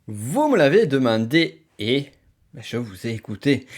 Vous me l'avez demandé et je vous ai écouté.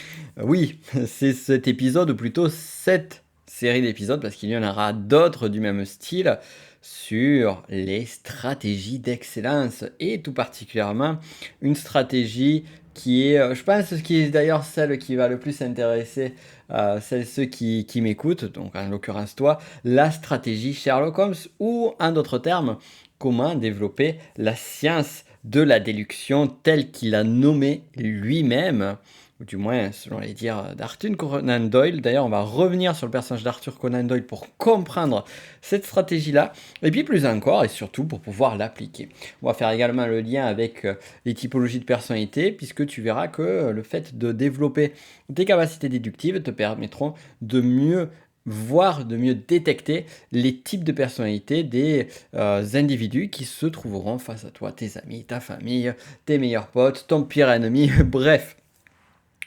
Oui, c'est cet épisode ou plutôt cette série d'épisodes, parce qu'il y en aura d'autres du même style, sur les stratégies d'excellence et tout particulièrement une stratégie qui est, je pense, ce qui est d'ailleurs celle qui va le plus intéresser ceux qui m'écoutent, donc en l'occurrence toi, la stratégie Sherlock Holmes, ou en d'autres termes, comment développer la science de la déduction telle qu'il a nommé lui-même, ou du moins selon les dires d'Arthur Conan Doyle. D'ailleurs, on va revenir sur le personnage d'Arthur Conan Doyle pour comprendre cette stratégie-là, et puis plus encore, et surtout pour pouvoir l'appliquer. On va faire également le lien avec les typologies de personnalité, puisque tu verras que le fait de développer tes capacités déductives te permettront de mieux voir, de mieux détecter les types de personnalités des individus qui se trouveront face à toi, tes amis, ta famille, tes meilleurs potes, ton pire ennemi, bref,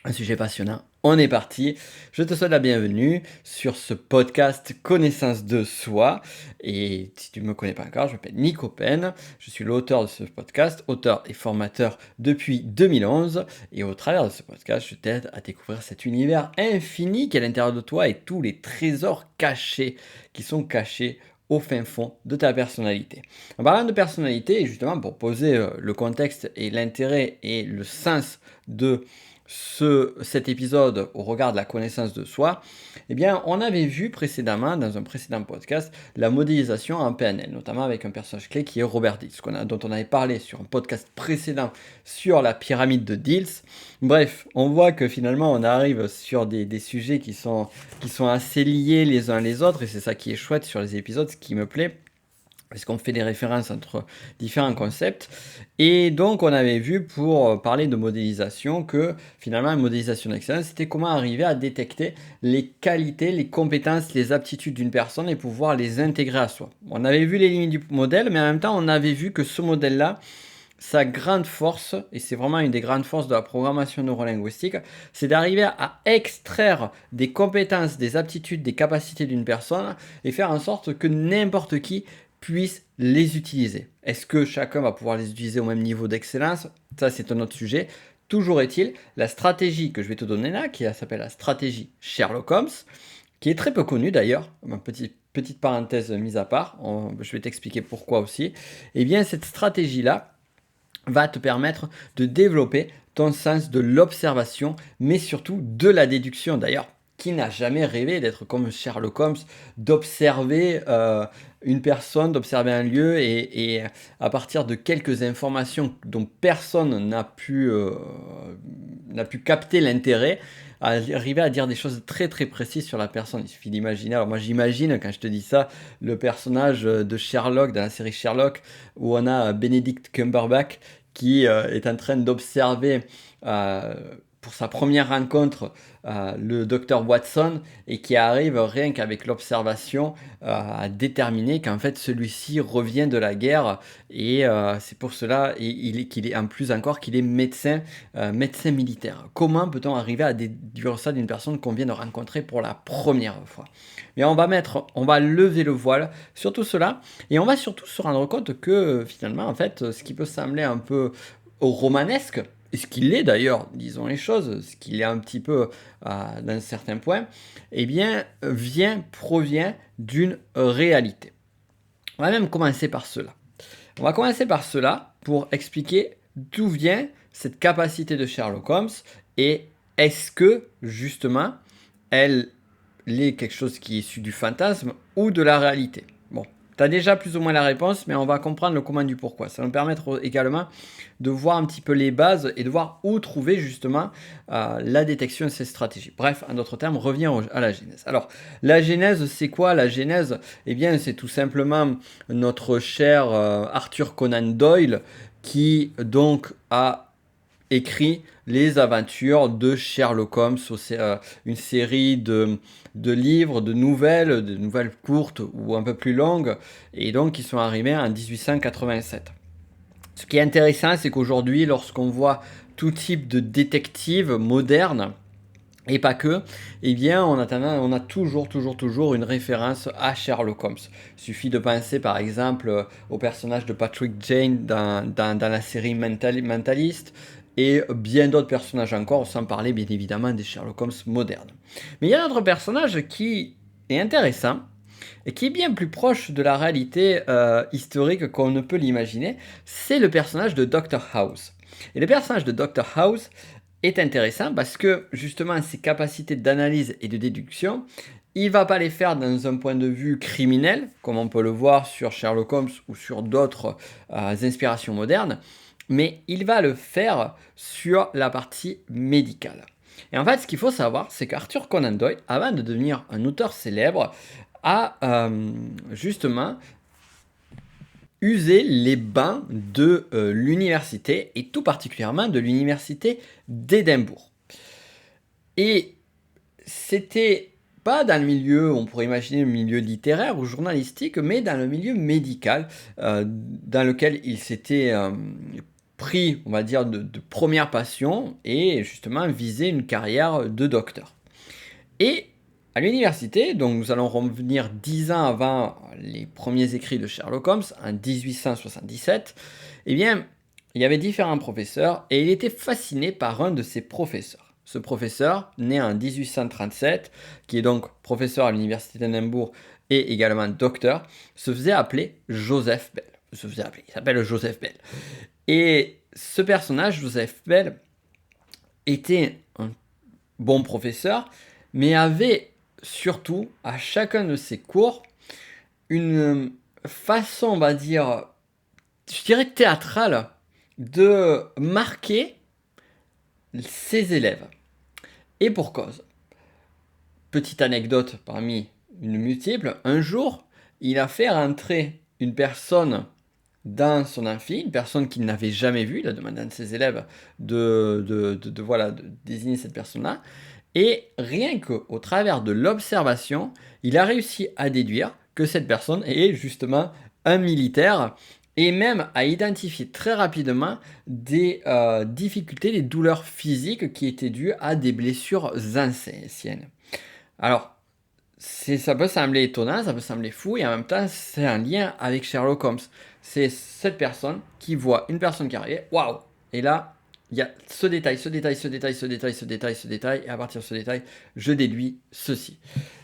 un sujet passionnant. On est parti. Je te souhaite la bienvenue sur ce podcast Connaissance de soi. Et si tu ne me connais pas encore, je m'appelle Nico Pen. Je suis l'auteur de ce podcast, auteur et formateur depuis 2011. Et au travers de ce podcast, je t'aide à découvrir cet univers infini qui est à l'intérieur de toi et tous les trésors cachés qui sont cachés au fin fond de ta personnalité. En parlant de personnalité, justement, pour poser le contexte et l'intérêt et le sens de cet épisode au regard de la connaissance de soi, eh bien, on avait vu précédemment, dans un précédent podcast, la modélisation en PNL, notamment avec un personnage clé qui est Robert Dills, dont on avait parlé sur un podcast précédent sur la pyramide de Dills. Bref, on voit que finalement, on arrive sur des sujets qui sont assez liés les uns les autres, et c'est ça qui est chouette sur les épisodes, ce qui me plaît, parce qu'on fait des références entre différents concepts. Et donc, on avait vu, pour parler de modélisation, que finalement, une modélisation d'excellence, c'était comment arriver à détecter les qualités, les compétences, les aptitudes d'une personne et pouvoir les intégrer à soi. On avait vu les limites du modèle, mais en même temps, on avait vu que ce modèle-là, sa grande force, et c'est vraiment une des grandes forces de la programmation neurolinguistique, c'est d'arriver à extraire des compétences, des aptitudes, des capacités d'une personne et faire en sorte que n'importe qui puisse les utiliser. Est-ce que chacun va pouvoir les utiliser au même niveau d'excellence? Ça, c'est un autre sujet. Toujours est-il, la stratégie que je vais te donner là, qui s'appelle la stratégie Sherlock Holmes, qui est très peu connue d'ailleurs, ma petite parenthèse mise à part, je vais t'expliquer pourquoi aussi, eh bien cette stratégie-là va te permettre de développer ton sens de l'observation, mais surtout de la déduction. D'ailleurs, qui n'a jamais rêvé d'être comme Sherlock Holmes, d'observer une personne, d'observer un lieu et à partir de quelques informations dont personne n'a pu capter l'intérêt, arriver à dire des choses très très précises sur la personne. Il suffit d'imaginer, alors moi j'imagine quand je te dis ça, le personnage de Sherlock dans la série Sherlock où on a Benedict Cumberbatch qui est en train d'observer pour sa première rencontre le docteur Watson et qui arrive rien qu'avec l'observation à déterminer qu'en fait celui-ci revient de la guerre et c'est pour cela qu'il est en plus encore qu'il est médecin militaire. Comment peut-on arriver à déduire ça d'une personne qu'on vient de rencontrer pour la première fois? Mais on va lever le voile sur tout cela et on va surtout se rendre compte que finalement en fait ce qui peut sembler un peu romanesque, et ce qu'il est d'ailleurs, disons les choses, ce qu'il est un petit peu d'un certain point, eh bien, provient d'une réalité. On va même commencer par cela. On va commencer par cela pour expliquer d'où vient cette capacité de Sherlock Holmes et est-ce que, justement, elle est quelque chose qui est issu du fantasme ou de la réalité. Bon, tu as déjà plus ou moins la réponse, mais on va comprendre le comment du pourquoi. Ça va nous permettre également de voir un petit peu les bases et de voir où trouver justement la détection de ces stratégies. Bref, en d'autres termes, revenir à la genèse. Alors, la genèse, c'est quoi la genèse? Eh bien, c'est tout simplement notre cher Arthur Conan Doyle qui donc a écrit les aventures de Sherlock Holmes, une série de livres, de nouvelles courtes ou un peu plus longues, et donc qui sont arrivés en 1887. Ce qui est intéressant, c'est qu'aujourd'hui, lorsqu'on voit tout type de détective moderne, Et pas que, eh bien, on a toujours une référence à Sherlock Holmes. Suffit de penser par exemple au personnage de Patrick Jane dans la série Mentalist et bien d'autres personnages encore, sans parler bien évidemment des Sherlock Holmes modernes. Mais il y a un autre personnage qui est intéressant et qui est bien plus proche de la réalité historique qu'on ne peut l'imaginer, c'est le personnage de Dr House. Et le personnage de Dr House est intéressant parce que justement ses capacités d'analyse et de déduction, il va pas les faire dans un point de vue criminel, comme on peut le voir sur Sherlock Holmes ou sur d'autres inspirations modernes, mais il va le faire sur la partie médicale. Et en fait, ce qu'il faut savoir, c'est qu'Arthur Conan Doyle, avant de devenir un auteur célèbre, a justement usé les bancs de l'université, et tout particulièrement de l'université d'Édimbourg. Et c'était pas dans le milieu, on pourrait imaginer le milieu littéraire ou journalistique, mais dans le milieu médical, dans lequel il s'était pris, on va dire, de première passion, et justement visé une carrière de docteur. Et à l'université, donc nous allons revenir 10 ans avant les premiers écrits de Sherlock Holmes, en 1877, eh bien, il y avait différents professeurs et il était fasciné par un de ces professeurs. Ce professeur, né en 1837, qui est donc professeur à l'université d'Édimbourg et également docteur, se faisait appeler Joseph Bell. Il s'appelle Joseph Bell. Et ce personnage, Joseph Bell, était un bon professeur, mais avait surtout à chacun de ses cours une façon, on va dire, je dirais théâtrale, de marquer ses élèves. Et pour cause. Petite anecdote parmi une multiple, un jour, il a fait rentrer une personne dans son amphi, une personne qu'il n'avait jamais vue, il a demandé à un de ses élèves voilà, de désigner cette personne-là, et rien qu'au travers de l'observation, il a réussi à déduire que cette personne est justement un militaire et même à identifier très rapidement des difficultés, des douleurs physiques qui étaient dues à des blessures anciennes. Alors, ça peut sembler étonnant, ça peut sembler fou, et en même temps, c'est un lien avec Sherlock Holmes. C'est cette personne qui voit une personne qui arrive, waouh! Et là, il y a ce détail, ce détail, ce détail, ce détail, ce détail, ce détail, et à partir de ce détail, je déduis ceci.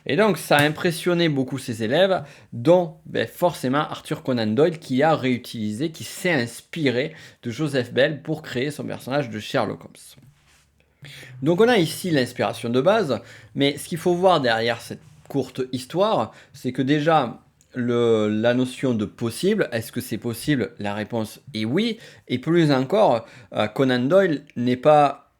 Et donc, ça a impressionné beaucoup ses élèves, dont forcément Arthur Conan Doyle, qui a réutilisé, qui s'est inspiré de Joseph Bell pour créer son personnage de Sherlock Holmes. Donc, on a ici l'inspiration de base, mais ce qu'il faut voir derrière cette courte histoire, c'est que déjà, la notion de possible, est-ce que c'est possible? La réponse est oui. Et plus encore, Conan Doyle n'est pas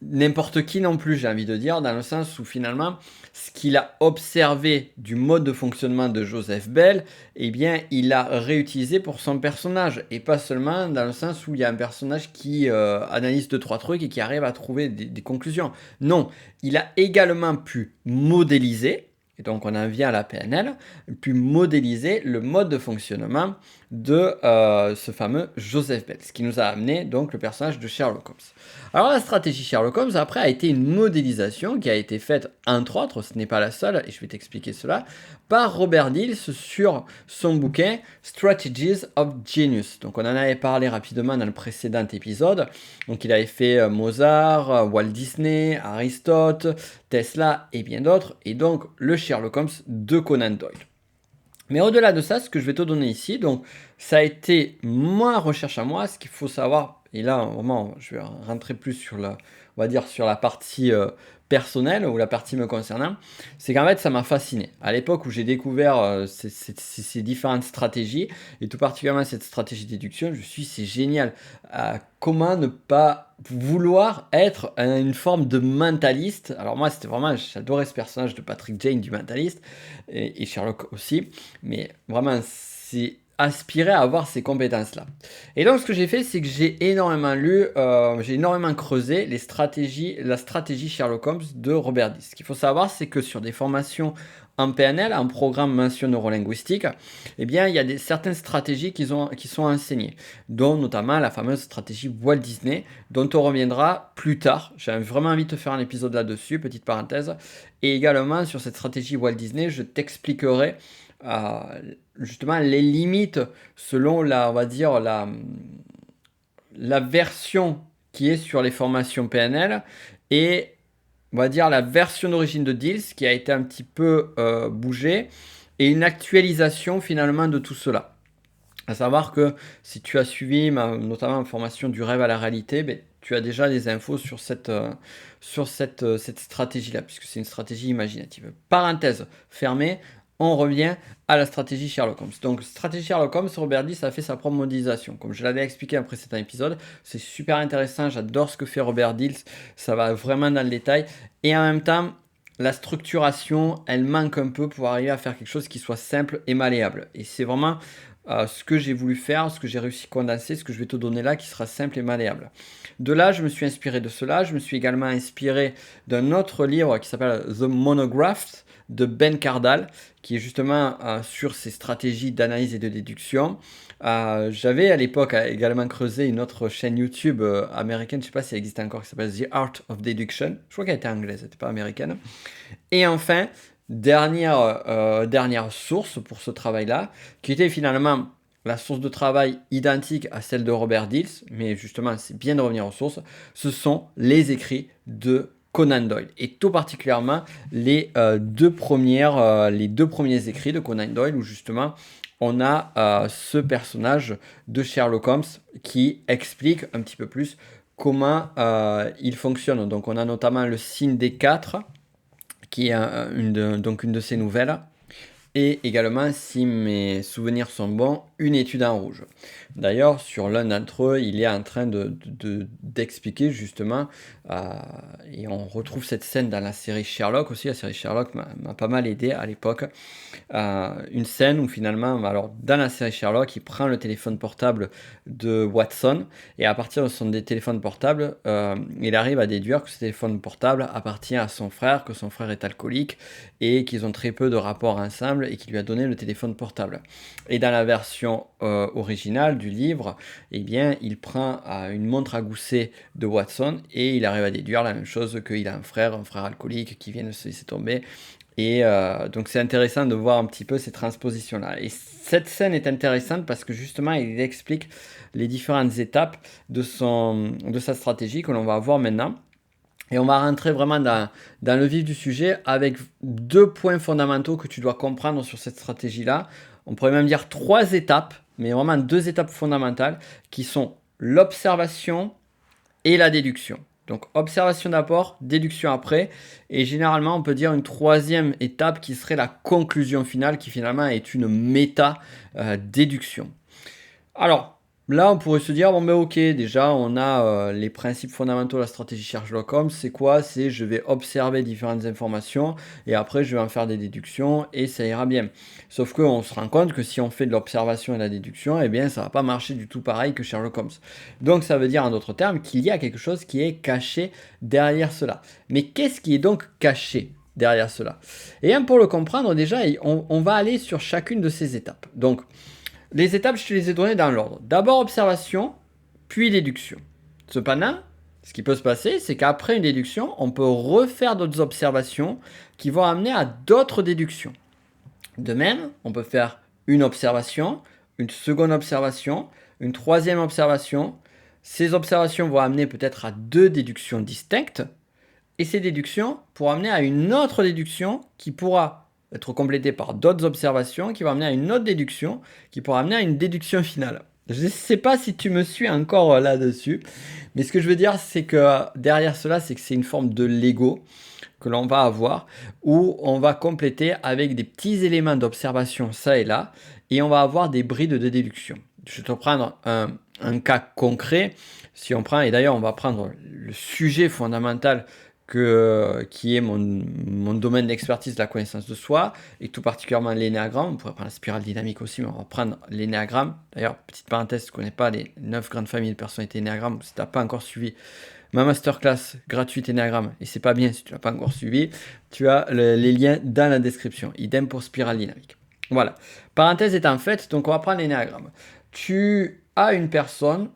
n'importe qui non plus, j'ai envie de dire, dans le sens où finalement, ce qu'il a observé du mode de fonctionnement de Joseph Bell, eh bien, il l'a réutilisé pour son personnage, et pas seulement dans le sens où il y a un personnage qui analyse 2-3 trucs et qui arrive à trouver des conclusions. Non, il a également pu modéliser, et donc on en vient à la PNL, pu modéliser le mode de fonctionnement de ce fameux Joseph Bell, ce qui nous a amené donc le personnage de Sherlock Holmes. Alors la stratégie Sherlock Holmes après a été une modélisation qui a été faite entre autres, ce n'est pas la seule, et je vais t'expliquer cela, par Robert Dills sur son bouquin Strategies of Genius. Donc on en avait parlé rapidement dans le précédent épisode. Donc il avait fait Mozart, Walt Disney, Aristote, Tesla et bien d'autres, et donc le Sherlock Holmes de Conan Doyle. Mais au-delà de ça, ce que je vais te donner ici, donc ça a été ma recherche à moi, ce qu'il faut savoir, et là vraiment je vais rentrer plus sur la, on va dire sur la partie personnelle ou la partie me concernant, c'est qu'en fait ça m'a fasciné. À l'époque où j'ai découvert ces différentes stratégies, et tout particulièrement cette stratégie de déduction, je me suis dit c'est génial. Comment ne pas vouloir être une forme de mentaliste? Alors moi c'était vraiment, j'adorais ce personnage de Patrick Jane du mentaliste, et Sherlock aussi, mais vraiment c'est aspirer à avoir ces compétences-là. Et donc, ce que j'ai fait, c'est que j'ai énormément lu, j'ai énormément creusé la stratégie Sherlock Holmes de Robert Dills. Ce qu'il faut savoir, c'est que sur des formations en PNL, en programme mention neurolinguistique, eh bien, il y a certaines stratégies qui sont enseignées, dont notamment la fameuse stratégie Walt Disney, dont on reviendra plus tard. J'ai vraiment envie de te faire un épisode là-dessus, petite parenthèse. Et également, sur cette stratégie Walt Disney, je t'expliquerai euh, justement les limites selon on va dire, la version qui est sur les formations PNL et on va dire la version d'origine de Deals qui a été un petit peu bougée et une actualisation finalement de tout cela. À savoir que si tu as suivi notamment ma formation du rêve à la réalité, ben, tu as déjà des infos sur cette stratégie-là, puisque c'est une stratégie imaginative. Parenthèse fermée, on revient à la stratégie Sherlock Holmes. Donc, stratégie Sherlock Holmes, Robert Dills a fait sa propre modélisation. Comme je l'avais expliqué dans un précédent épisode, c'est super intéressant, j'adore ce que fait Robert Dills, ça va vraiment dans le détail. Et en même temps, la structuration, elle manque un peu pour arriver à faire quelque chose qui soit simple et malléable. Et c'est vraiment ce que j'ai voulu faire, ce que j'ai réussi à condenser, ce que je vais te donner là qui sera simple et malléable. De là, je me suis inspiré de cela. Je me suis également inspiré d'un autre livre qui s'appelle The Monograph de Ben Cardall, qui est justement sur ces stratégies d'analyse et de déduction. J'avais à l'époque également creusé une autre chaîne YouTube américaine, je ne sais pas si elle existe encore, qui s'appelle The Art of Deduction. Je crois qu'elle était anglaise, elle n'était pas américaine. Et enfin, dernière source pour ce travail-là, qui était finalement la source de travail identique à celle de Robert Dills, mais justement c'est bien de revenir aux sources, ce sont les écrits de Conan Doyle, et tout particulièrement les deux premiers écrits de Conan Doyle, où justement on a ce personnage de Sherlock Holmes qui explique un petit peu plus comment il fonctionne. Donc on a notamment le signe des quatre, qui est donc une de ses nouvelles. Et également, si mes souvenirs sont bons, une étude en rouge. D'ailleurs, sur l'un d'entre eux, il est en train d'expliquer justement, et on retrouve cette scène dans la série Sherlock aussi. La série Sherlock m'a pas mal aidé à l'époque. Une scène où finalement, alors dans la série Sherlock, il prend le téléphone portable de Watson et à partir de son téléphone portable, il arrive à déduire que ce téléphone portable appartient à son frère, que son frère est alcoolique et qu'ils ont très peu de rapports ensemble et qu'il lui a donné le téléphone portable. Et dans la version originale du livre, eh bien, il prend une montre à gousset de Watson et il arrive à déduire la même chose, qu'il a un frère alcoolique qui vient de se laisser tomber. Et donc c'est intéressant de voir un petit peu ces transpositions-là. Et cette scène est intéressante parce que justement, il explique les différentes étapes de sa stratégie que l'on va voir maintenant. Et on va rentrer vraiment dans le vif du sujet avec deux points fondamentaux que tu dois comprendre sur cette stratégie-là. On pourrait même dire trois étapes, mais vraiment deux étapes fondamentales qui sont l'observation et la déduction. Donc observation d'abord, déduction après, et généralement on peut dire une troisième étape qui serait la conclusion finale, qui finalement est une méta-déduction. Alors, là, on pourrait se dire, bon ben ok, déjà on a les principes fondamentaux de la stratégie Sherlock Holmes, c'est quoi? C'est je vais observer différentes informations et après je vais en faire des déductions et ça ira bien. Sauf qu'on se rend compte que si on fait de l'observation et de la déduction, eh bien ça va pas marcher du tout pareil que Sherlock Holmes. Donc ça veut dire en d'autres termes qu'il y a quelque chose qui est caché derrière cela. Mais qu'est-ce qui est donc caché derrière cela? Et bien pour le comprendre déjà, on va aller sur chacune de ces étapes. Donc, les étapes, je te les ai données dans l'ordre. D'abord observation, puis déduction. Cependant, ce qui peut se passer, c'est qu'après une déduction, on peut refaire d'autres observations qui vont amener à d'autres déductions. De même, on peut faire une observation, une seconde observation, une troisième observation. Ces observations vont amener peut-être à deux déductions distinctes. Et ces déductions pourront amener à une autre déduction qui pourra être complétée par d'autres observations, qui va amener à une autre déduction, qui pourra amener à une déduction finale. Je ne sais pas si tu me suis encore là-dessus, mais ce que je veux dire, c'est que derrière cela, c'est que c'est une forme de Lego que l'on va avoir, où on va compléter avec des petits éléments d'observation ça et là, et on va avoir des brides de déduction. Je vais te prendre un cas concret. Si on prend, et d'ailleurs on va prendre le sujet fondamental qui est mon domaine d'expertise, la connaissance de soi, et tout particulièrement l'énéagramme. On pourrait prendre la spirale dynamique aussi, mais on va prendre l'énéagramme. D'ailleurs, petite parenthèse, si tu ne connais pas les 9 grandes familles de personnalités énéagramme, si tu n'as pas encore suivi ma masterclass gratuite énéagramme, et c'est pas bien si tu l'as pas encore suivi, tu as les liens dans la description. Idem pour spirale dynamique. Voilà. Parenthèse étant faite, donc on va prendre l'énéagramme. Tu as une personne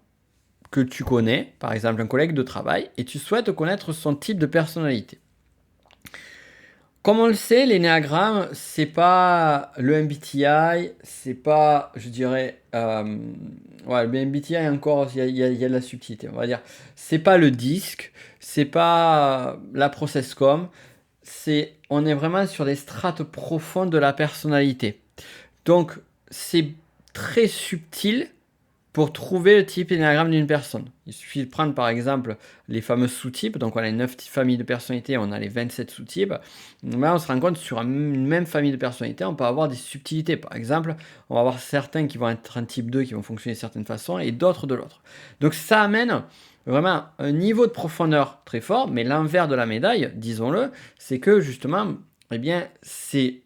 que tu connais, par exemple un collègue de travail, et tu souhaites connaître son type de personnalité. Comme on le sait, l'énéagramme, c'est pas le MBTI, c'est pas, je dirais, ouais, le MBTI encore, il y a de la subtilité, on va dire. C'est pas le disque, c'est pas la processcom, on est vraiment sur les strates profondes de la personnalité. Donc, c'est très subtil pour trouver le type énéagramme d'une personne. Il suffit de prendre par exemple les fameux sous-types, donc on a les 9 familles de personnalités, on a les 27 sous-types, mais on se rend compte sur une même famille de personnalités, on peut avoir des subtilités. Par exemple, on va avoir certains qui vont être un type 2 qui vont fonctionner de certaines façons et d'autres de l'autre. Donc ça amène vraiment un niveau de profondeur très fort, mais l'envers de la médaille, disons-le, c'est que justement, eh bien, c'est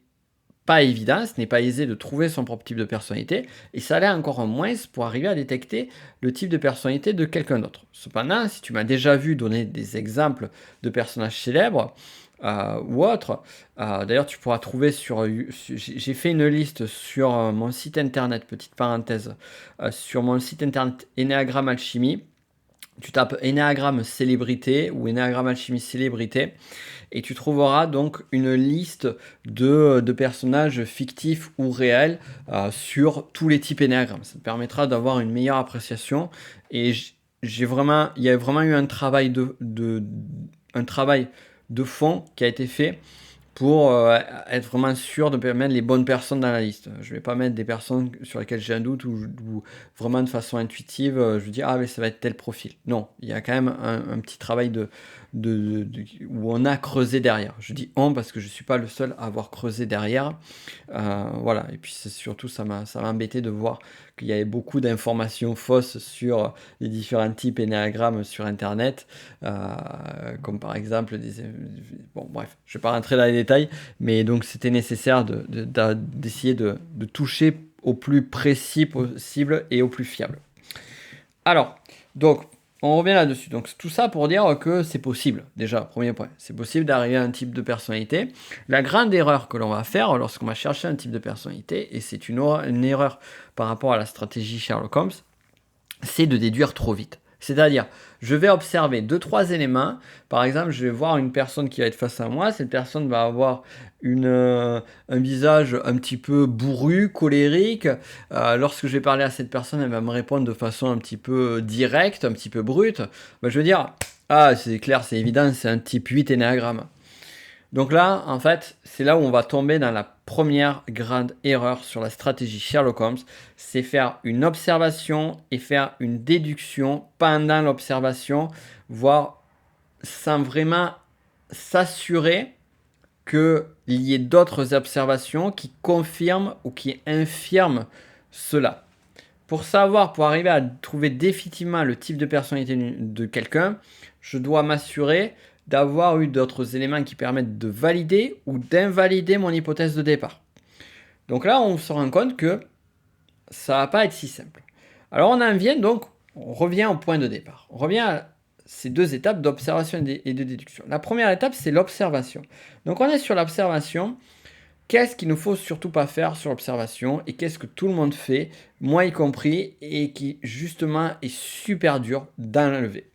pas évident, ce n'est pas aisé de trouver son propre type de personnalité, et ça l'est encore moins pour arriver à détecter le type de personnalité de quelqu'un d'autre. Cependant, si tu m'as déjà vu donner des exemples de personnages célèbres ou autres, d'ailleurs tu pourras trouver j'ai fait une liste sur mon site internet, petite parenthèse, sur mon site internet Enneagram Alchimie. Tu tapes Enneagram célébrité ou Enneagram Alchimie célébrité et tu trouveras donc une liste de personnages fictifs ou réels sur tous les types Enneagram. Ça te permettra d'avoir une meilleure appréciation et il y a vraiment eu un travail de fond qui a été fait pour être vraiment sûr de mettre les bonnes personnes dans la liste. Je ne vais pas mettre des personnes sur lesquelles j'ai un doute ou vraiment de façon intuitive, je dis mais ça va être tel profil. Non, il y a quand même un petit travail où on a creusé derrière. Je dis on parce que je ne suis pas le seul à avoir creusé derrière. Voilà, et puis surtout ça m'a embêté de voir qu'il y avait beaucoup d'informations fausses sur les différents types énéagrammes sur internet, comme par exemple bon bref, je ne vais pas rentrer dans les détails, mais donc c'était nécessaire d'essayer de toucher au plus précis possible et au plus fiable. Alors, donc on revient là-dessus. Donc tout ça pour dire que c'est possible, déjà, premier point. C'est possible d'arriver à un type de personnalité. La grande erreur que l'on va faire lorsqu'on va chercher un type de personnalité, et c'est une erreur par rapport à la stratégie Sherlock Holmes, c'est de déduire trop vite. C'est-à-dire, je vais observer 2-3 éléments. Par exemple, je vais voir une personne qui va être face à moi. Cette personne va avoir un visage un petit peu bourru, colérique. Lorsque je vais parler à cette personne, elle va me répondre de façon un petit peu directe, un petit peu brute. Je vais dire, c'est clair, c'est évident, c'est un type 8 énéagramme. Donc là, en fait, c'est là où on va tomber dans la première grande erreur sur la stratégie Sherlock Holmes, c'est faire une observation et faire une déduction pendant l'observation, voire sans vraiment s'assurer qu'il y ait d'autres observations qui confirment ou qui infirment cela. Pour arriver à trouver définitivement le type de personnalité de quelqu'un, je dois m'assurer d'avoir eu d'autres éléments qui permettent de valider ou d'invalider mon hypothèse de départ. Donc là, on se rend compte que ça va pas être si simple. Alors on revient au point de départ. On revient à ces deux étapes d'observation et de déduction. La première étape, c'est l'observation. Donc on est sur l'observation. Qu'est-ce qu'il ne faut surtout pas faire sur l'observation et qu'est-ce que tout le monde fait, moi y compris, et qui justement est super dur d'enlever?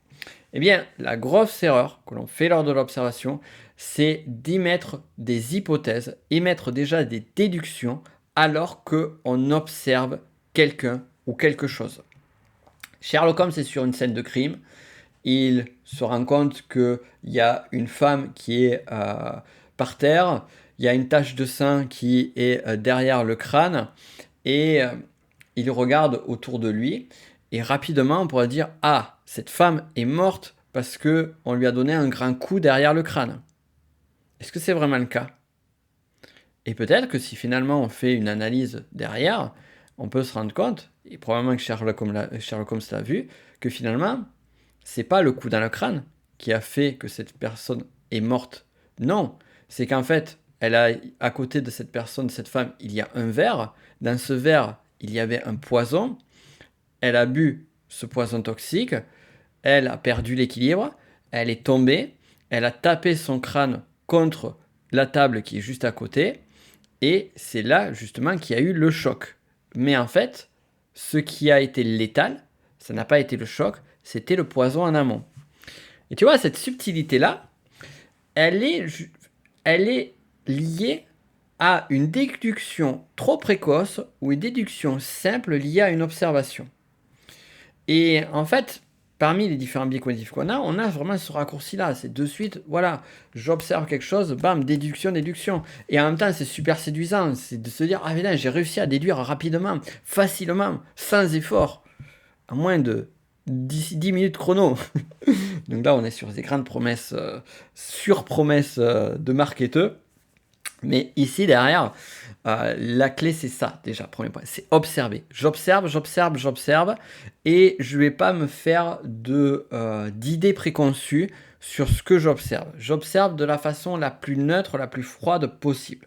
Eh bien, la grosse erreur que l'on fait lors de l'observation, c'est d'y mettre des hypothèses, émettre déjà des déductions alors qu'on observe quelqu'un ou quelque chose. Sherlock Holmes est sur une scène de crime. Il se rend compte qu'il y a une femme qui est par terre. Il y a une tache de sang qui est derrière le crâne. Et il regarde autour de lui. Et rapidement, on pourrait dire, cette femme est morte parce qu'on lui a donné un grand coup derrière le crâne. Est-ce que c'est vraiment le cas? Et peut-être que si finalement on fait une analyse derrière, on peut se rendre compte, et probablement que Sherlock Holmes l'a vu, que finalement, c'est pas le coup dans le crâne qui a fait que cette personne est morte. Non, c'est qu'en fait, elle a à côté de cette personne, cette femme, il y a un verre. Dans ce verre, il y avait un poison. Elle a bu ce poison toxique. Elle a perdu l'équilibre. Elle est tombée. Elle a tapé son crâne contre la table qui est juste à côté. Et c'est là, justement, qu'il y a eu le choc. Mais en fait, ce qui a été létal, ça n'a pas été le choc, c'était le poison en amont. Et tu vois, cette subtilité-là, elle est liée à une déduction trop précoce ou une déduction simple liée à une observation. Et en fait, parmi les différents biais cognitifs qu'on a, on a vraiment ce raccourci-là. C'est de suite, voilà, j'observe quelque chose, bam, déduction, déduction. Et en même temps, c'est super séduisant. C'est de se dire, ah mais là, j'ai réussi à déduire rapidement, facilement, sans effort, à moins de 10 minutes chrono. Donc là, on est sur des grandes promesses, sur-promesses de marketeux. Mais ici, derrière, la clé, c'est ça, déjà, premier point, c'est observer. J'observe, et je ne vais pas me faire d'idées préconçues sur ce que j'observe. J'observe de la façon la plus neutre, la plus froide possible.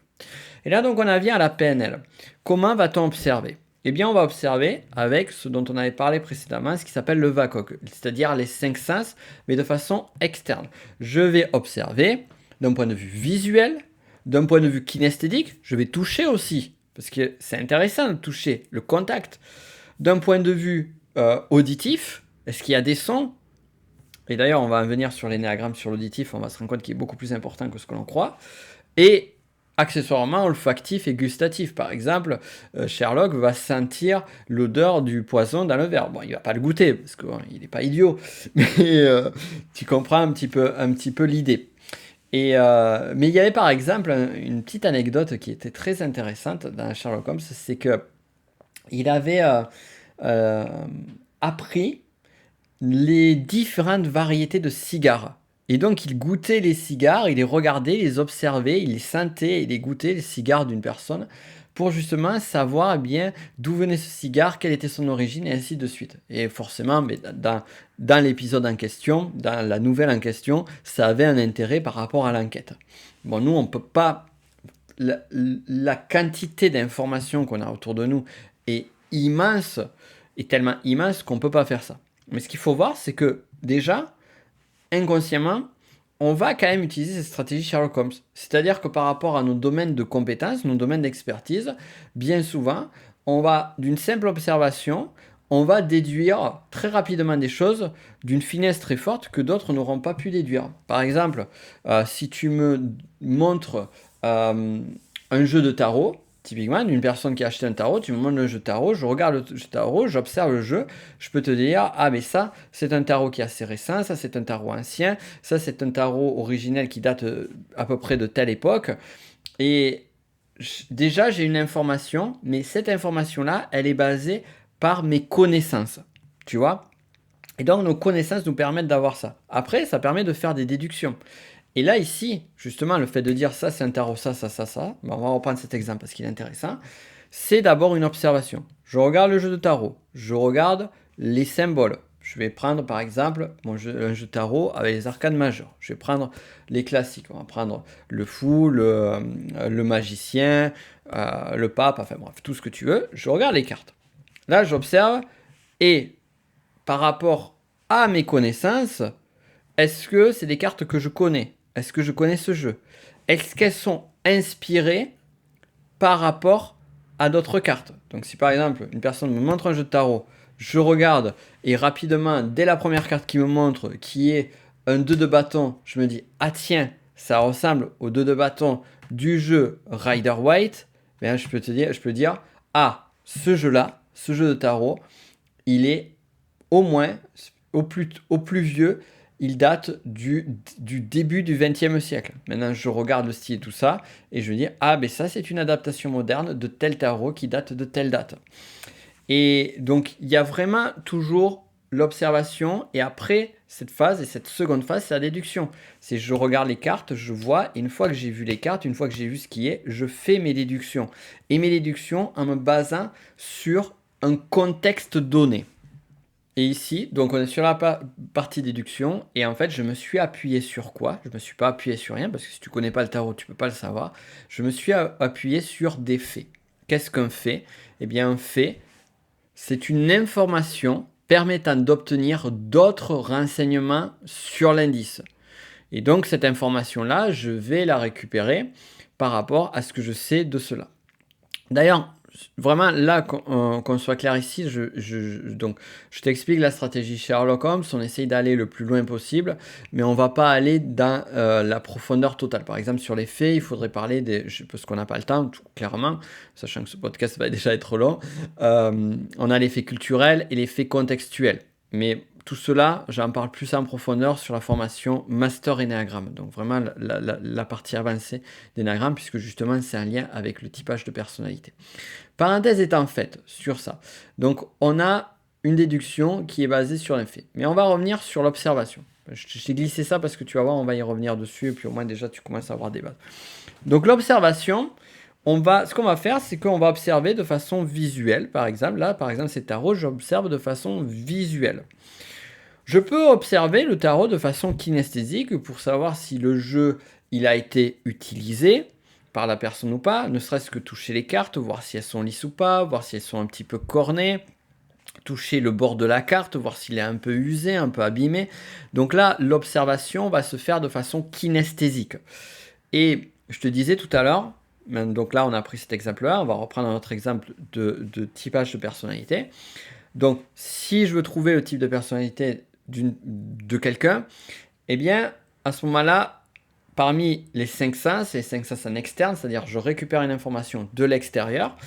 Et là, donc, on en vient à la PNL. Comment va-t-on observer? Eh bien, on va observer avec ce dont on avait parlé précédemment, ce qui s'appelle le VACOG, c'est-à-dire les 5 sens, mais de façon externe. Je vais observer d'un point de vue visuel, d'un point de vue kinesthétique, je vais toucher aussi, parce que c'est intéressant de toucher, le contact. D'un point de vue auditif, est-ce qu'il y a des sons? Et d'ailleurs, on va en venir sur l'énéagramme, sur l'auditif, on va se rendre compte qu'il est beaucoup plus important que ce que l'on croit. Et accessoirement, olfactif et gustatif. Par exemple, Sherlock va sentir l'odeur du poison dans le verre. Bon, il ne va pas le goûter, parce qu'il n'est pas idiot, mais tu comprends un petit peu l'idée. Mais il y avait par exemple une petite anecdote qui était très intéressante dans Sherlock Holmes, c'est que il avait euh, appris les différentes variétés de cigares. Et donc il goûtait les cigares, il les regardait, il les observait, il les sentait, il les goûtait, les cigares d'une personne, pour justement savoir bien d'où venait ce cigare, quelle était son origine, et ainsi de suite. Et forcément, mais dans l'épisode en question, dans la nouvelle en question, ça avait un intérêt par rapport à l'enquête. Bon, nous, on ne peut pas... La quantité d'informations qu'on a autour de nous est immense, est tellement immense qu'on ne peut pas faire ça. Mais ce qu'il faut voir, c'est que déjà, inconsciemment, on va quand même utiliser cette stratégie Sherlock Holmes. C'est-à-dire que par rapport à nos domaines de compétences, nos domaines d'expertise, bien souvent, on va, d'une simple observation, on va déduire très rapidement des choses d'une finesse très forte que d'autres n'auront pas pu déduire. Par exemple, si tu me montres un jeu de tarot, typiquement, d'une personne qui a acheté un tarot, tu me montres le jeu de tarot, je regarde le jeu de tarot, j'observe le jeu, je peux te dire, ah mais ça, c'est un tarot qui est assez récent, ça c'est un tarot ancien, ça c'est un tarot originel qui date à peu près de telle époque. Et déjà, j'ai une information, mais cette information-là, elle est basée par mes connaissances, tu vois? Et donc, nos connaissances nous permettent d'avoir ça. Après, ça permet de faire des déductions. Et là, ici, justement, le fait de dire ça, c'est un tarot, ça, ben, on va reprendre cet exemple parce qu'il est intéressant. C'est d'abord une observation. Je regarde le jeu de tarot, je regarde les symboles. Je vais prendre par exemple un jeu de tarot avec les arcanes majeures. Je vais prendre les classiques. On va prendre le fou, le magicien, le pape, enfin bref, tout ce que tu veux. Je regarde les cartes. Là, j'observe et par rapport à mes connaissances, est-ce que c'est des cartes que je connais? Est-ce que je connais ce jeu? Est-ce qu'elles sont inspirées par rapport à d'autres cartes? Donc si par exemple une personne me montre un jeu de tarot, je regarde et rapidement, dès la première carte qu'il me montre, qui est un 2 de bâton, je me dis, ah tiens, ça ressemble au 2 de bâton du jeu Rider White, bien, je peux dire, ah, ce jeu-là, ce jeu de tarot, il est au moins, au plus vieux, il date du début du XXe siècle. Maintenant, je regarde le style et tout ça, et je me dis, ah, ben ça, c'est une adaptation moderne de tel tarot qui date de telle date. Et donc, il y a vraiment toujours l'observation, et après cette phase, et cette seconde phase, c'est la déduction. C'est je regarde les cartes, je vois, et une fois que j'ai vu les cartes, une fois que j'ai vu ce qui est, je fais mes déductions. Et mes déductions en me basant sur un contexte donné. Et ici, donc on est sur la partie déduction et en fait, je me suis appuyé sur quoi? Je me suis pas appuyé sur rien parce que si tu connais pas le tarot, tu peux pas le savoir. Je me suis appuyé sur des faits. Qu'est-ce qu'un fait? Eh bien, un fait, c'est une information permettant d'obtenir d'autres renseignements sur l'indice. Et donc, cette information-là, je vais la récupérer par rapport à ce que je sais de cela. D'ailleurs, vraiment, là, qu'on soit clair ici, donc, je t'explique la stratégie Sherlock Holmes. On essaye d'aller le plus loin possible, mais on ne va pas aller dans la profondeur totale. Par exemple, sur les faits, il faudrait parler parce qu'on n'a pas le temps, tout clairement, sachant que ce podcast va déjà être long. On a les faits culturels et les faits contextuels. Mais tout cela, j'en parle plus en profondeur sur la formation Master Enneagramme. Donc vraiment la partie avancée d'Enneagramme, puisque justement c'est un lien avec le typage de personnalité. Parenthèse étant faite sur ça. Donc on a une déduction qui est basée sur un fait. Mais on va revenir sur l'observation. Je t'ai glissé ça parce que tu vas voir, on va y revenir dessus, et puis au moins déjà tu commences à avoir des bases. Donc l'observation, ce qu'on va faire, c'est qu'on va observer de façon visuelle, par exemple. Là, par exemple, c'est tarot, j'observe de façon visuelle. Je peux observer le tarot de façon kinesthésique pour savoir si le jeu il a été utilisé par la personne ou pas, ne serait-ce que toucher les cartes, voir si elles sont lisses ou pas, voir si elles sont un petit peu cornées, toucher le bord de la carte, voir s'il est un peu usé, un peu abîmé. Donc là, l'observation va se faire de façon kinesthésique. Et je te disais tout à l'heure, donc là on a pris cet exemple-là, on va reprendre un autre exemple de typage de personnalité. Donc si je veux trouver le type de personnalité de quelqu'un, eh bien, à ce moment-là, parmi les 5 sens en externe, c'est-à-dire je récupère une information de l'extérieur,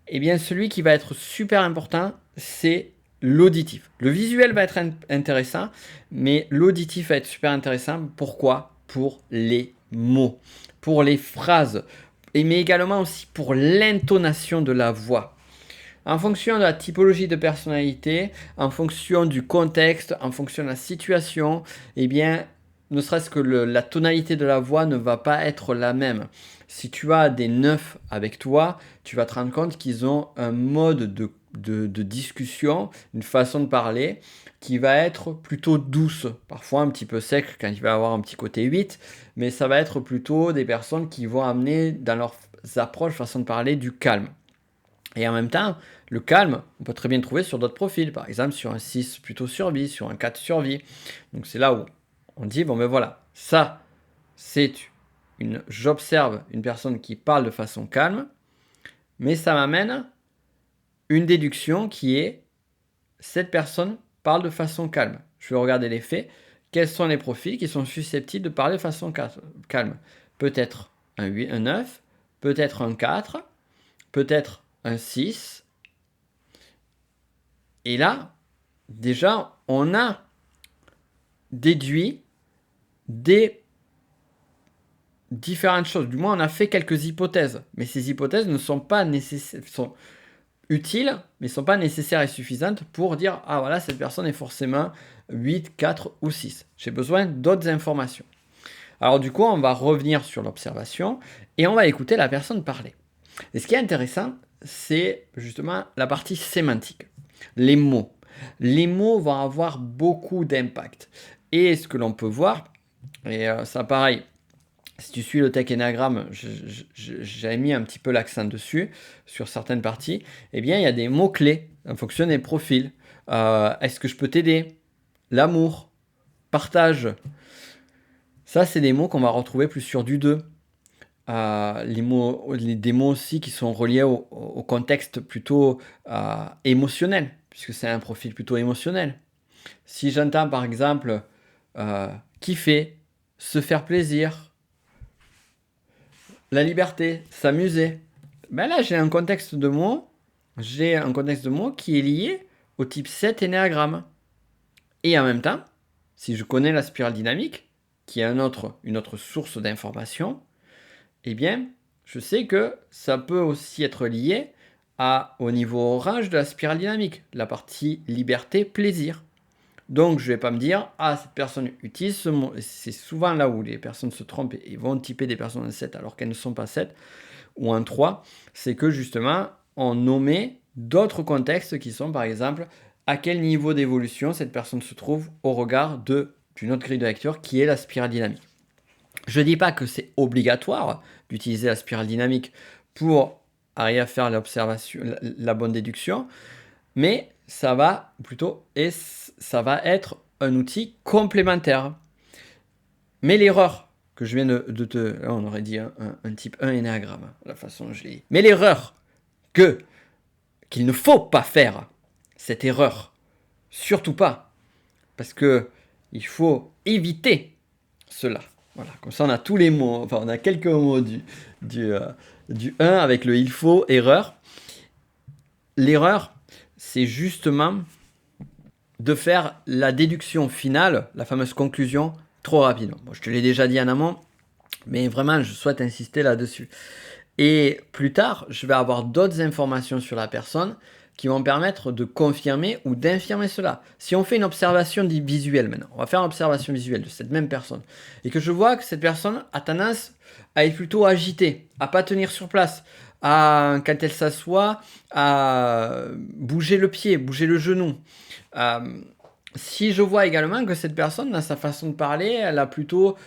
eh bien, celui qui va être super important, c'est l'auditif. Le visuel va être intéressant, mais l'auditif va être super intéressant. Pourquoi? Pour les mots, pour les phrases, mais également aussi pour l'intonation de la voix. En fonction de la typologie de personnalité, en fonction du contexte, en fonction de la situation, eh bien, ne serait-ce que la tonalité de la voix ne va pas être la même. Si tu as des neufs avec toi, tu vas te rendre compte qu'ils ont un mode de discussion, une façon de parler qui va être plutôt douce, parfois un petit peu sec quand il va avoir un petit côté 8, mais ça va être plutôt des personnes qui vont amener dans leurs approches, façon de parler, du calme. Et en même temps, le calme, on peut très bien le trouver sur d'autres profils, par exemple sur un 6 plutôt survie, sur un 4 survie. Donc c'est là où on dit, bon ben voilà, ça, j'observe une personne qui parle de façon calme, mais ça m'amène une déduction qui est, cette personne parle de façon calme. Je vais regarder les faits, quels sont les profils qui sont susceptibles de parler de façon calme. Peut-être un 8, un 9, peut-être un 4, peut-être un 6. Et là, déjà, on a déduit des différentes choses. Du moins, on a fait quelques hypothèses. Mais ces hypothèses ne sont pas nécessaires, sont utiles, mais ne sont pas nécessaires et suffisantes pour dire, ah voilà, cette personne est forcément 8, 4 ou 6. J'ai besoin d'autres informations. Alors du coup, on va revenir sur l'observation et on va écouter la personne parler. Et ce qui est intéressant, c'est justement la partie sémantique. Les mots. Les mots vont avoir beaucoup d'impact. Et ce que l'on peut voir, et ça pareil, si tu suis le Tech Enneagram, j'ai mis un petit peu l'accent dessus, sur certaines parties, eh bien il y a des mots-clés en fonction des profils. Est-ce que je peux t'aider? L'amour, partage. Ça, c'est des mots qu'on va retrouver plus sur du 2. Des mots aussi qui sont reliés au contexte plutôt émotionnel, puisque c'est un profil plutôt émotionnel. Si j'entends par exemple kiffer, se faire plaisir, la liberté, s'amuser, ben là j'ai un contexte de mots, qui est lié au type 7 Ennéagramme. Et en même temps, si je connais la spirale dynamique, qui est une autre source d'information, eh bien, je sais que ça peut aussi être lié au niveau orange de la spirale dynamique, la partie liberté-plaisir. Donc, je ne vais pas me dire, ah, cette personne utilise ce mot. C'est souvent là où les personnes se trompent et vont typer des personnes en 7 alors qu'elles ne sont pas 7 ou en 3. C'est que justement, on nommait d'autres contextes qui sont par exemple à quel niveau d'évolution cette personne se trouve au regard d'une autre grille de lecture qui est la spirale dynamique. Je ne dis pas que c'est obligatoire d'utiliser la spirale dynamique pour arriver à faire l'observation, la bonne déduction, mais ça va être un outil complémentaire. Mais l'erreur que je viens de te... Là, on aurait dit un type 1 énéagramme, la façon dont je l'ai dit. Mais l'erreur qu'il ne faut pas faire, cette erreur, surtout pas, parce que il faut éviter cela. Voilà, comme ça on a tous les mots, enfin on a quelques mots du 1 avec le il faut, erreur. L'erreur, c'est justement de faire la déduction finale, la fameuse conclusion, trop rapidement. Bon, je te l'ai déjà dit en amont, mais vraiment je souhaite insister là-dessus. Et plus tard, je vais avoir d'autres informations sur la personne qui vont permettre de confirmer ou d'infirmer cela. Si on fait une observation visuelle maintenant, on va faire une observation visuelle de cette même personne, et que je vois que cette personne a tendance à être plutôt agitée, à pas tenir sur place, quand elle s'assoit, à bouger le pied, bouger le genou. Si je vois également que cette personne, dans sa façon de parler, elle a plutôt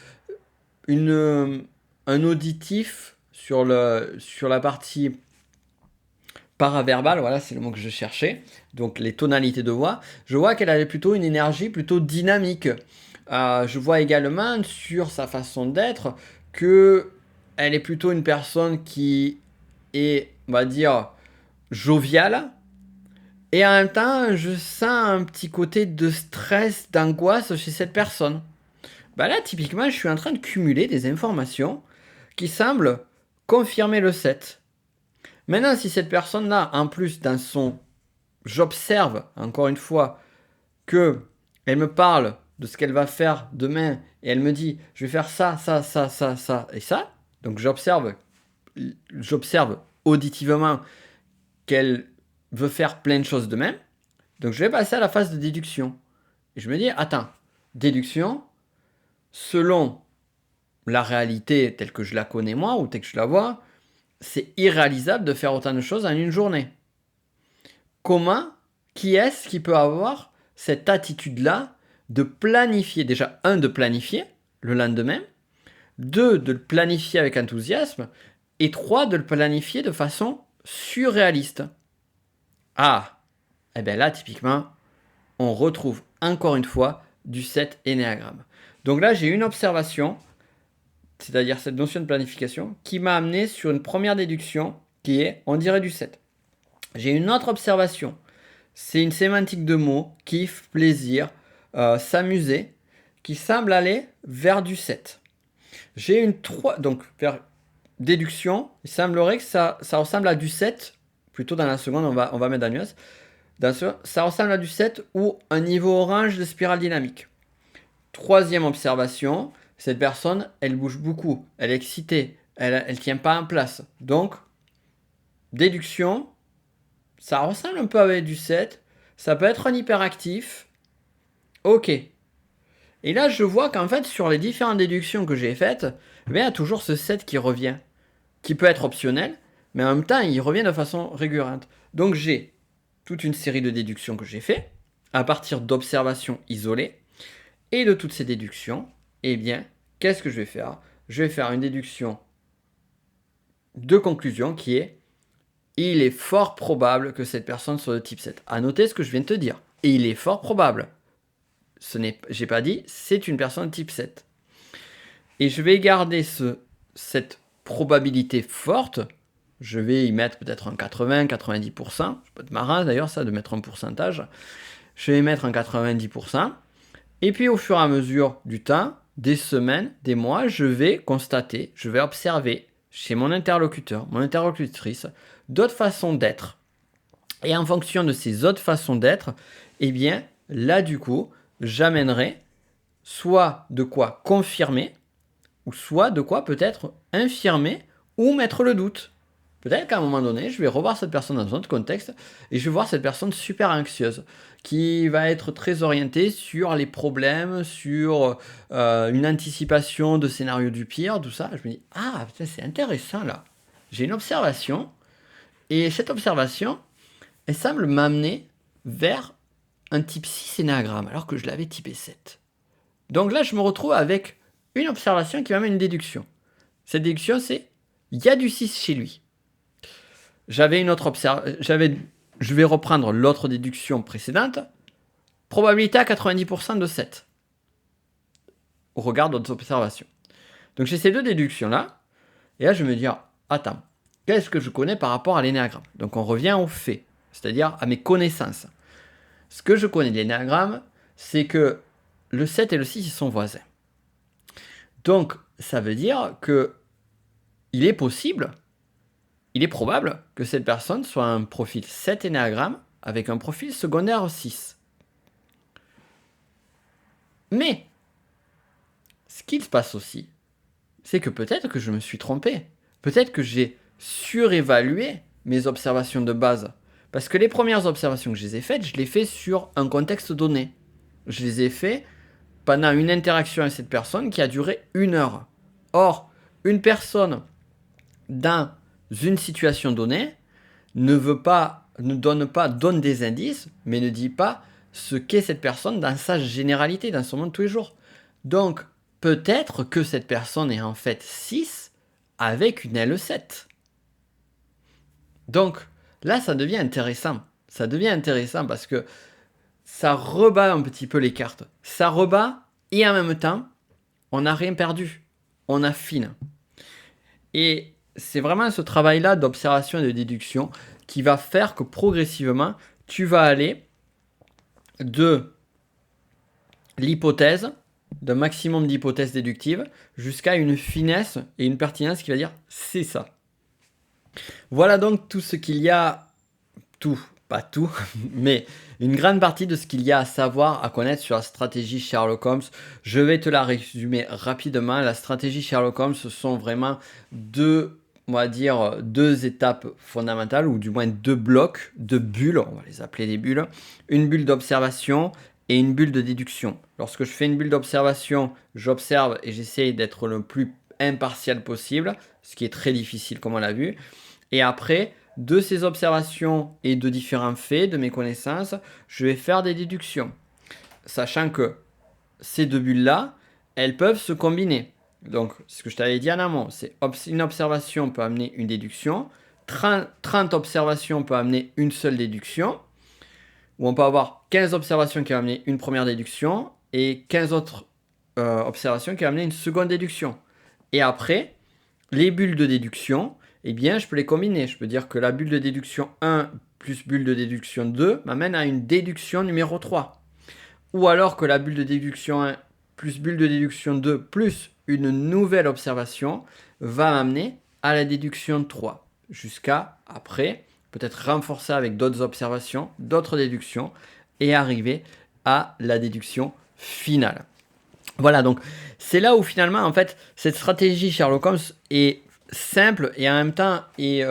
un auditif sur la partie paraverbale, voilà, c'est le mot que je cherchais, donc les tonalités de voix, je vois qu'elle avait plutôt une énergie plutôt dynamique. Je vois également sur sa façon d'être que elle est plutôt une personne qui est, on va dire, joviale, et en même temps, je sens un petit côté de stress, d'angoisse chez cette personne. Bah là, typiquement, je suis en train de cumuler des informations qui semblent confirmer le 7. Maintenant, si cette personne-là, en plus, j'observe, encore une fois, que elle me parle de ce qu'elle va faire demain, et elle me dit, je vais faire ça, ça, ça, ça, ça, et ça. Donc j'observe auditivement qu'elle veut faire plein de choses demain. Donc je vais passer à la phase de déduction. Et je me dis, attends, déduction, selon la réalité telle que je la connais moi, ou telle que je la vois, c'est irréalisable de faire autant de choses en une journée. Qui est-ce qui peut avoir cette attitude-là de planifier, déjà, de planifier le lendemain, 2, de le planifier avec enthousiasme, et 3, de le planifier de façon surréaliste. Et bien là, typiquement, on retrouve encore une fois du 7 énéagramme. Donc là, j'ai une observation, c'est-à-dire cette notion de planification, qui m'a amené sur une première déduction qui est, on dirait du 7. J'ai une autre observation, c'est une sémantique de mots, kiff, plaisir, s'amuser, qui semble aller vers du 7. J'ai une 3, donc vers déduction, il semblerait que ça ressemble à du 7, plutôt dans la seconde, on va mettre la nuance, ça ressemble à du 7 ou un niveau orange de spirale dynamique. Troisième observation, cette personne, elle bouge beaucoup, elle est excitée, elle tient pas en place. Donc, déduction, ça ressemble un peu avec du 7, ça peut être un hyperactif. Ok. Et là, je vois qu'en fait, sur les différentes déductions que j'ai faites, il y a toujours ce 7 qui revient, qui peut être optionnel, mais en même temps, il revient de façon récurrente. Donc, j'ai toute une série de déductions que j'ai faites, à partir d'observations isolées, et de toutes ces déductions, eh bien, qu'est-ce que je vais faire? Je vais faire une déduction de conclusion qui est il est fort probable que cette personne soit de type 7. À noter ce que je viens de te dire. Et il est fort probable. J'ai pas dit, c'est une personne de type 7. Et je vais garder cette probabilité forte. Je vais y mettre peut-être un 80, 90%. Ça peut être marrant d'ailleurs ça de mettre un pourcentage. Je vais mettre un 90%. Et puis au fur et à mesure du temps, des semaines, des mois, je vais constater, je vais observer chez mon interlocuteur, mon interlocutrice, d'autres façons d'être. Et en fonction de ces autres façons d'être, eh bien, là du coup, j'amènerai soit de quoi confirmer, ou soit de quoi peut-être infirmer ou mettre le doute. Peut-être qu'à un moment donné, je vais revoir cette personne dans un autre contexte et je vais voir cette personne super anxieuse qui va être très orientée sur les problèmes, sur une anticipation de scénario du pire, tout ça. Je me dis, ah, putain, c'est intéressant là. J'ai une observation et cette observation, elle semble m'amener vers un type 6 énéagramme alors que je l'avais typé 7. Donc là, je me retrouve avec une observation qui m'amène une déduction. Cette déduction, c'est il y a du 6 chez lui. J'avais une autre observation. Je vais reprendre l'autre déduction précédente. Probabilité à 90% de 7. Au regard d'autres observations. Donc j'ai ces deux déductions-là. Et là, je me dis, attends, qu'est-ce que je connais par rapport à l'énéagramme? Donc on revient aux faits, c'est-à-dire à mes connaissances. Ce que je connais de l'énéagramme, c'est que le 7 et le 6, ils sont voisins. Donc, ça veut dire que il est possible, il est probable que cette personne soit un profil 7 énéagramme avec un profil secondaire 6. Mais, ce qu'il se passe aussi, c'est que peut-être que je me suis trompé. Peut-être que j'ai surévalué mes observations de base. Parce que les premières observations que je les ai faites, je les ai faites sur un contexte donné. Je les ai faites pendant une interaction avec cette personne qui a duré 1 heure. Or, une personne dans une situation donnée donne des indices, mais ne dit pas ce qu'est cette personne dans sa généralité, dans son monde de tous les jours. Donc, peut-être que cette personne est en fait 6 avec une L7. Donc, là, ça devient intéressant. Ça devient intéressant parce que ça rebat un petit peu les cartes. Ça rebat et en même temps, on n'a rien perdu. On affine. Et c'est vraiment ce travail-là d'observation et de déduction qui va faire que progressivement, tu vas aller de l'hypothèse, d'un maximum d'hypothèses déductives, jusqu'à une finesse et une pertinence qui va dire c'est ça. Voilà donc tout ce qu'il y a, pas tout, mais une grande partie de ce qu'il y a à savoir, à connaître sur la stratégie Sherlock Holmes. Je vais te la résumer rapidement. La stratégie Sherlock Holmes, ce sont vraiment deux étapes fondamentales, ou du moins 2 blocs, 2 bulles, on va les appeler des bulles. Une bulle d'observation et une bulle de déduction. Lorsque je fais une bulle d'observation, j'observe et j'essaye d'être le plus impartial possible, ce qui est très difficile comme on l'a vu. Et après, de ces observations et de différents faits, de mes connaissances, je vais faire des déductions. Sachant que ces 2 bulles-là, elles peuvent se combiner. Donc, ce que je t'avais dit en amont, c'est une observation peut amener une déduction, 30 observations peut amener une seule déduction, ou on peut avoir 15 observations qui vont amener une première déduction, et 15 autres observations qui vont amener une seconde déduction. Et après, les bulles de déduction, eh bien, je peux les combiner. Je peux dire que la bulle de déduction 1 plus bulle de déduction 2 m'amène à une déduction numéro 3. Ou alors que la bulle de déduction 1 plus bulle de déduction 2 plus une nouvelle observation va m'amener à la déduction 3. Jusqu'à après, peut-être renforcer avec d'autres observations, d'autres déductions, et arriver à la déduction finale. Voilà, donc c'est là où finalement, en fait, cette stratégie Sherlock Holmes est simple et en même temps est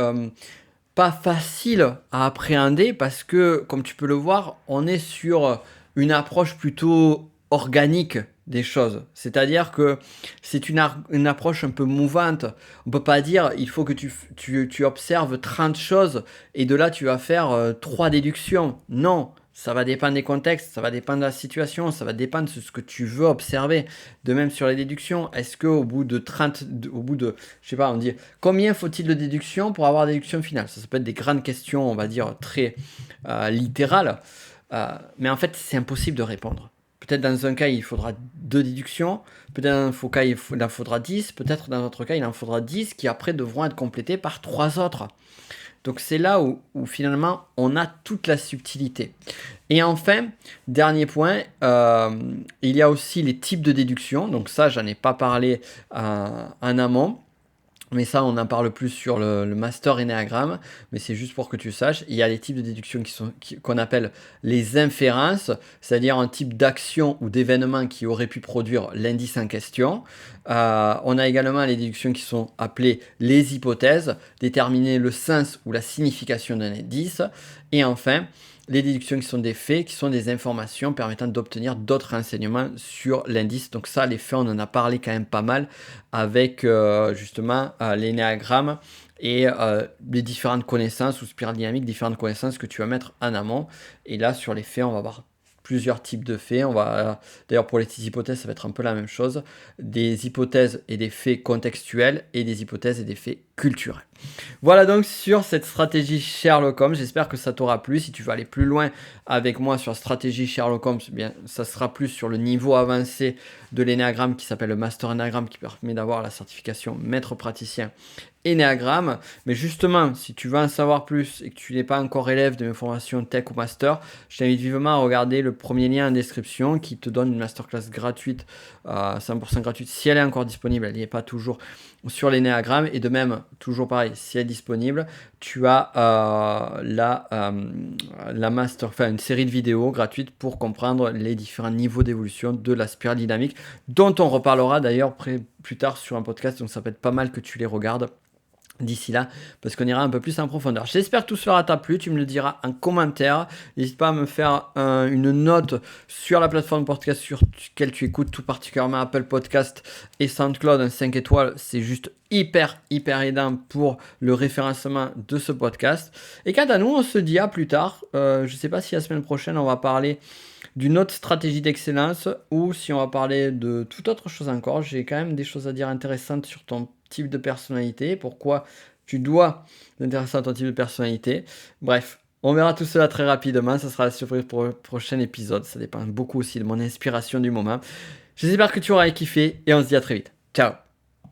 pas facile à appréhender parce que, comme tu peux le voir, on est sur une approche plutôt organique des choses. C'est-à-dire que c'est une approche un peu mouvante. On peut pas dire il faut que tu observes 30 choses et de là tu vas faire 3 déductions. Non, ça va dépendre des contextes, ça va dépendre de la situation, ça va dépendre de ce que tu veux observer. De même sur les déductions, est-ce qu'au bout de 30, je sais pas, on dit combien faut-il de déductions pour avoir la déduction finale? Ça peut être des grandes questions, on va dire, très littérales. Mais en fait, c'est impossible de répondre. Peut-être dans un cas, il faudra 2 déductions, peut-être dans un cas, il en faudra 10, peut-être dans un autre cas, il en faudra 10 qui après devront être complétés par 3 autres. Donc c'est là où finalement on a toute la subtilité. Et enfin, dernier point, il y a aussi les types de déduction. Donc ça, j'en ai pas parlé en amont. Mais ça, on en parle plus sur le master énéagramme, mais c'est juste pour que tu saches. Il y a les types de déduction qu'on appelle les inférences, c'est-à-dire un type d'action ou d'événement qui aurait pu produire l'indice en question. On a également les déductions qui sont appelées les hypothèses, déterminer le sens ou la signification d'un indice. Et enfin, les déductions qui sont des faits, qui sont des informations permettant d'obtenir d'autres renseignements sur l'indice. Donc ça, les faits, on en a parlé quand même pas mal avec justement l'énéagramme et les différentes connaissances ou spirales dynamiques, différentes connaissances que tu vas mettre en amont. Et là, sur les faits, on va voir plusieurs types de faits. On va, d'ailleurs, pour les hypothèses, ça va être un peu la même chose. Des hypothèses et des faits contextuels et des hypothèses et des faits culturels. Voilà donc sur cette stratégie Sherlock Holmes. J'espère que ça t'aura plu. Si tu veux aller plus loin avec moi sur la stratégie Sherlock Holmes, eh bien, ça sera plus sur le niveau avancé de l'énéagramme qui s'appelle le Master Énéagramme, qui permet d'avoir la certification maître praticien Énéagramme. Mais justement, si tu veux en savoir plus et que tu n'es pas encore élève de mes formations Tech ou Master, je t'invite vivement à regarder le premier lien en description qui te donne une masterclass gratuite, 100% gratuite, si elle est encore disponible. Elle n'y est pas toujours sur l'énéagramme. Et de même, toujours pareil, si elle est disponible, tu as la master, enfin une série de vidéos gratuites pour comprendre les différents niveaux d'évolution de la spirale dynamique, dont on reparlera d'ailleurs plus tard sur un podcast, donc ça peut être pas mal que tu les regardes d'ici là, parce qu'on ira un peu plus en profondeur. J'espère que tout cela t'a plu, tu me le diras en commentaire. N'hésite pas à me faire une note sur la plateforme podcast sur laquelle tu écoutes, tout particulièrement Apple Podcast et SoundCloud, un 5 étoiles, c'est juste hyper aidant pour le référencement de ce podcast. Et quant à nous, on se dit à plus tard. Je ne sais pas si la semaine prochaine, on va parler d'une autre stratégie d'excellence ou si on va parler de toute autre chose encore. J'ai quand même des choses à dire intéressantes sur ton type de personnalité, pourquoi tu dois t'intéresser à ton type de personnalité. Bref, on verra tout cela très rapidement. Ça sera la surprise pour le prochain épisode. Ça dépend beaucoup aussi de mon inspiration du moment. J'espère que tu auras kiffé et on se dit à très vite. Ciao!